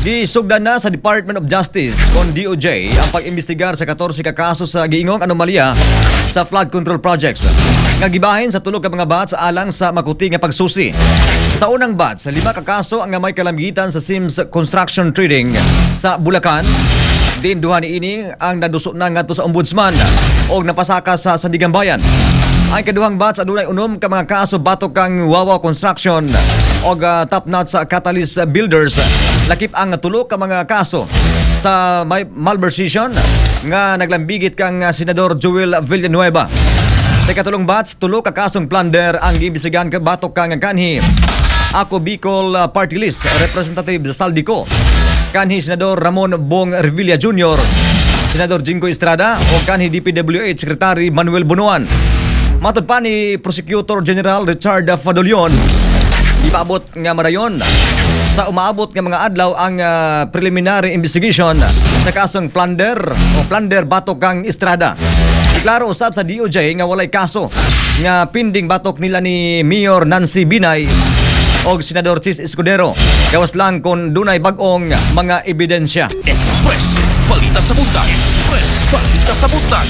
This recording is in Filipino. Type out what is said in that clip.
Gisugdan na sa Department of Justice kon DOJ ang pag-imbestigar sa 14 ka kaso sa giingong anomalya sa flood control projects nga gibahin sa tulo ka mga batch alang sa makuti nga pagsusi. Sa unang batch, 5 ka kaso ang may kalamgitan sa Sims Construction Trading sa Bulacan. Din duha niini ang naduso na ngadto sa ombudsman o napasaka sa Sandigan Bayan. Ang kaduhang batch adunay unom ka mga kaso batok kang Wawa Construction o top notch sa Catalyst Builders. Lakip ang tulo ka mga kaso sa may malversation nga naglambigit kang Senador Joel Villanueva. Sa katulong batch, tulo ka kasong plunder ang giimbestigahan ka batok kang kanhi Ako Bicol Party List Representative Saldico, kanhi Senador Ramon Bong Revilla Jr., Senador Jingo Estrada o kanhi DPWH Secretary Manuel Bunuan. Matod pa ni Prosecutor General Richard Fadolion, ipaabot nga marayon sa umaabot nga mga adlaw ang preliminary investigation sa kasong plunder batok kang Estrada. Klaro usab sa DOJ nga walay kaso nga pending batok nila ni Mayor Nancy Binay o Senador Chis Escudero. Gawas lang kung dunay bag-ong mga ebidensya. Express, balita sa buntag. Express, balita sa buntag.